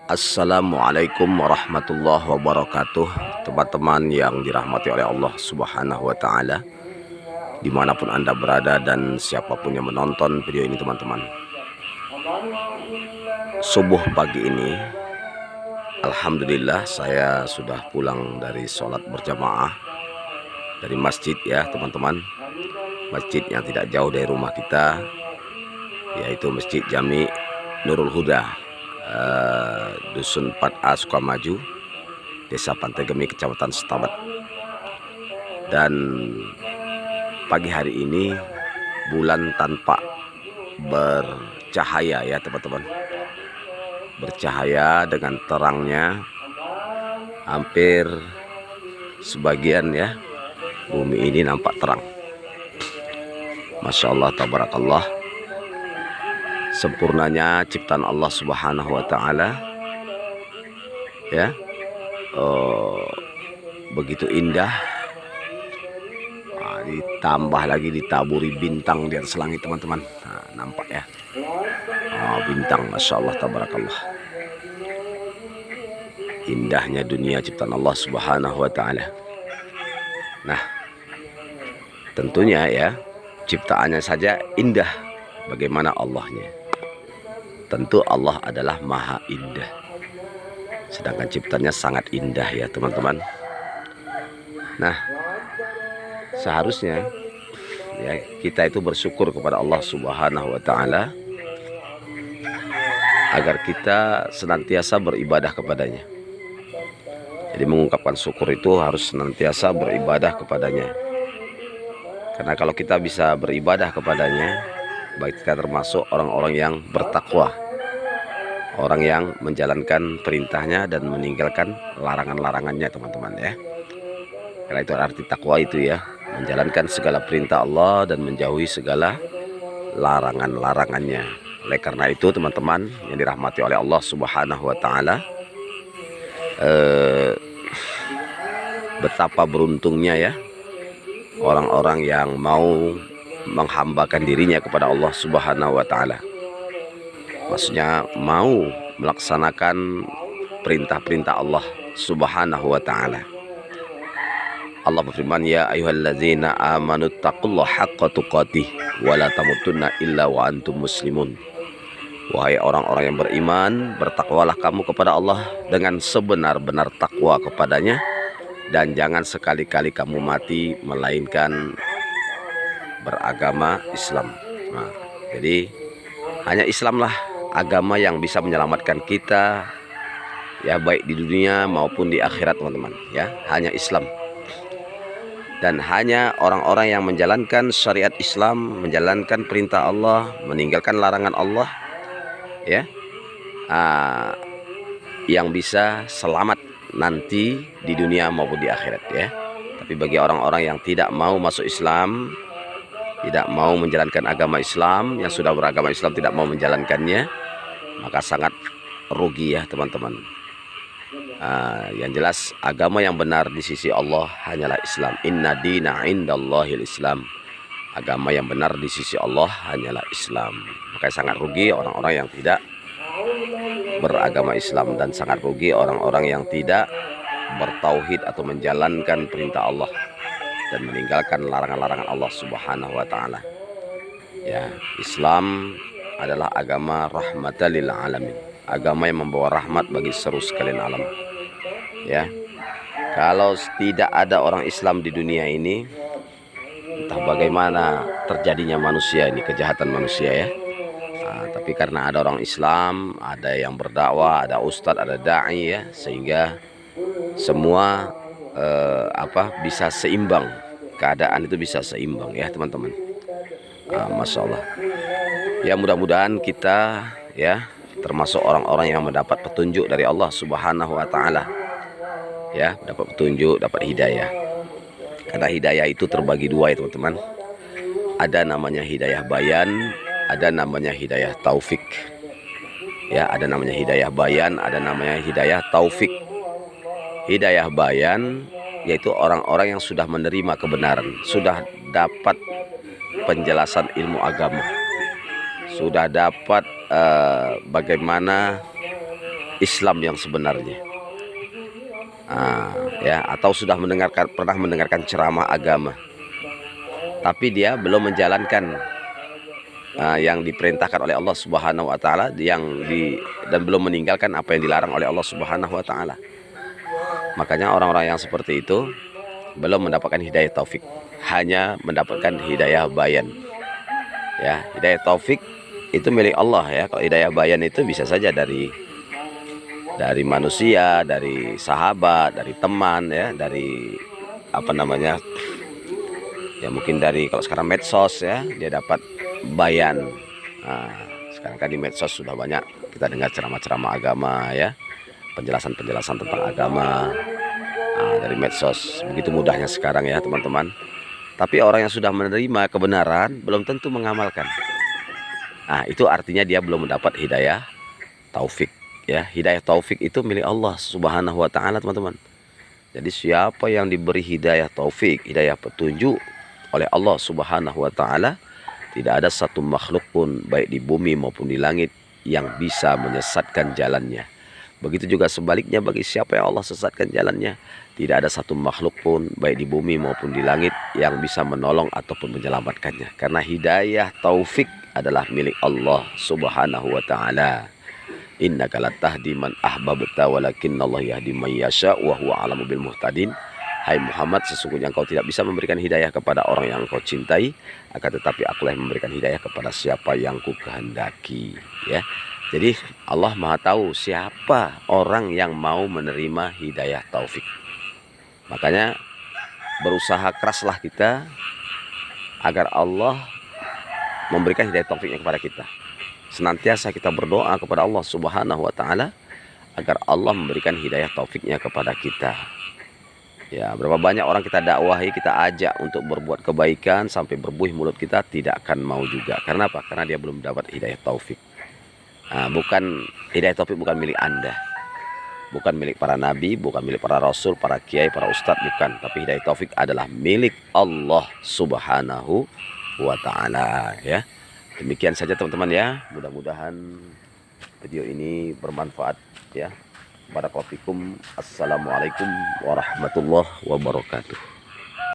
Assalamualaikum warahmatullahi wabarakatuh. Teman-teman yang dirahmati oleh Allah Subhanahu wa Ta'ala, dimanapun Anda berada dan siapapun yang menonton video ini, teman-teman, subuh pagi ini alhamdulillah saya sudah pulang dari sholat berjamaah dari masjid, ya teman-teman. Masjid yang tidak jauh dari rumah kita, yaitu Masjid Jami Nurul Huda, Dusun 4A Sukamaju, Desa Pantai Gemi, Kecamatan Setabat. Dan pagi hari ini bulan tanpa bercahaya, ya teman-teman, bercahaya dengan terangnya hampir sebagian, ya, bumi ini nampak terang. Masya Allah, tabarakallah, sempurnanya ciptaan Allah Subhanahu wa Ta'ala, ya. Begitu indah. Ditambah lagi ditaburi bintang di atas langit, teman-teman. Nah, nampak ya, bintang. Masya Allah, tabarakallah, indahnya dunia ciptaan Allah Subhanahu wa Ta'ala. Nah, tentunya ya, ciptaannya saja indah, bagaimana Allahnya? Tentu Allah adalah maha indah, sedangkan ciptanya sangat indah, ya teman-teman. Nah, seharusnya ya kita itu bersyukur kepada Allah Subhanahu wa Ta'ala agar kita senantiasa beribadah kepadanya. Jadi mengungkapkan syukur itu harus senantiasa beribadah kepadanya. Karena kalau kita bisa beribadah kepadanya, baik kita termasuk orang-orang yang bertakwa, orang yang menjalankan perintahnya dan meninggalkan larangan-larangannya, teman-teman, ya. Karena itu arti takwa itu, ya, menjalankan segala perintah Allah dan menjauhi segala larangan-larangannya. Oleh karena itu, teman-teman yang dirahmati oleh Allah Subhanahu wa Ta'ala, betapa beruntungnya ya orang-orang yang mau menghambakan dirinya kepada Allah Subhanahu wa Ta'ala. Maksudnya mau melaksanakan perintah-perintah Allah Subhanahu wa Ta'ala. Allah berfirman, ya ayyuhallazina amanu taqullaha haqqa tuqatih wa la tamutunna illa wa antum muslimun. Wahai orang-orang yang beriman, bertakwalah kamu kepada Allah dengan sebenar-benar takwa kepadanya, dan jangan sekali-kali kamu mati melainkan beragama Islam. Nah, jadi hanya Islamlah agama yang bisa menyelamatkan kita, ya, baik di dunia maupun di akhirat, teman-teman, ya. Hanya Islam. Dan hanya orang-orang yang menjalankan syariat Islam, menjalankan perintah Allah, meninggalkan larangan Allah, ya, yang bisa selamat nanti di dunia maupun di akhirat, ya. Tapi bagi orang-orang yang tidak mau masuk Islam, tidak mau menjalankan agama Islam, yang sudah beragama Islam tidak mau menjalankannya, maka sangat rugi, ya teman-teman. Yang jelas agama yang benar di sisi Allah hanyalah Islam. Inna dina indallahil Islam. Agama yang benar di sisi Allah hanyalah Islam. Makanya sangat rugi orang-orang yang tidak beragama Islam, dan sangat rugi orang-orang yang tidak bertauhid atau menjalankan perintah Allah dan meninggalkan larangan-larangan Allah Subhanahu wa Ta'ala. Ya, Islam adalah agama rahmatan lil alamin, agama yang membawa rahmat bagi seluruh sekalian alam. Ya, kalau tidak ada orang Islam di dunia ini, entah bagaimana terjadinya manusia ini, kejahatan manusia, ya. Tapi karena ada orang Islam, ada yang berdakwah, ada ustadz, ada da'i, ya, sehingga semua bisa seimbang, keadaan itu bisa seimbang, ya teman-teman. Masya Allah. Ya, mudah-mudahan kita, ya, termasuk orang-orang yang mendapat petunjuk dari Allah Subhanahu wa Ta'ala, ya, dapat petunjuk, dapat hidayah. Karena hidayah itu terbagi dua, ya teman-teman. Ada namanya hidayah bayan, ada namanya hidayah taufik. Ya, ada namanya hidayah bayan, ada namanya hidayah taufik. Hidayah bayan yaitu orang-orang yang sudah menerima kebenaran, sudah dapat penjelasan ilmu agama, sudah dapat bagaimana Islam yang sebenarnya. Ya, atau sudah pernah mendengarkan ceramah agama, tapi dia belum menjalankan yang diperintahkan oleh Allah Subhanahu wa taala, dan belum meninggalkan apa yang dilarang oleh Allah Subhanahu wa taala. Makanya orang-orang yang seperti itu belum mendapatkan hidayah taufik, hanya mendapatkan hidayah bayan. Ya, hidayah taufik itu milik Allah ya. Kalau hidayah bayan itu bisa saja dari manusia, dari sahabat, dari teman ya, dari apa namanya? Ya mungkin dari, kalau sekarang medsos ya, dia dapat bayan. Nah, sekarang kan di medsos sudah banyak kita dengar ceramah-ceramah agama ya, penjelasan-penjelasan tentang agama dari medsos. Begitu mudahnya sekarang ya teman-teman. Tapi orang yang sudah menerima kebenaran belum tentu mengamalkan. Nah, itu artinya dia belum mendapat hidayah taufik ya. Hidayah taufik itu milik Allah Subhanahu wa taala, teman-teman. Jadi siapa yang diberi hidayah taufik, hidayah petunjuk oleh Allah Subhanahu wa taala, tidak ada satu makhluk pun baik di bumi maupun di langit yang bisa menyesatkan jalannya. Begitu juga sebaliknya, bagi siapa yang Allah sesatkan jalannya, tidak ada satu makhluk pun baik di bumi maupun di langit yang bisa menolong ataupun menyelamatkannya. Karena hidayah taufik adalah milik Allah Subhanahu wa taala. Innaka latahdi man ahbabta walakinnallaha yahdi man yasha wa huwa alamu bil muhtadin. Hai Muhammad, sesungguhnya engkau tidak bisa memberikan hidayah kepada orang yang engkau cintai, akan tetapi akulah yang memberikan hidayah kepada siapa yang ku kehendaki ya. Jadi Allah Maha tahu siapa orang yang mau menerima hidayah taufik. Makanya berusaha keraslah kita agar Allah memberikan hidayah taufiknya kepada kita. Senantiasa kita berdoa kepada Allah Subhanahu wa taala agar Allah memberikan hidayah taufiknya kepada kita. Ya, berapa banyak orang kita dakwahi, kita ajak untuk berbuat kebaikan, sampai berbuih mulut kita tidak akan mau juga. Karena apa? Karena dia belum dapat hidayah taufik. Hidayah taufik bukan milik Anda, bukan milik para nabi, bukan milik para rasul, para kiai, para ustadz, bukan. Tapi hidayah taufik adalah milik Allah Subhanahu wa taala ya. Demikian saja teman-teman ya. Mudah-mudahan video ini bermanfaat ya. Barakallahu fikum. Assalamualaikum warahmatullahi wabarakatuh.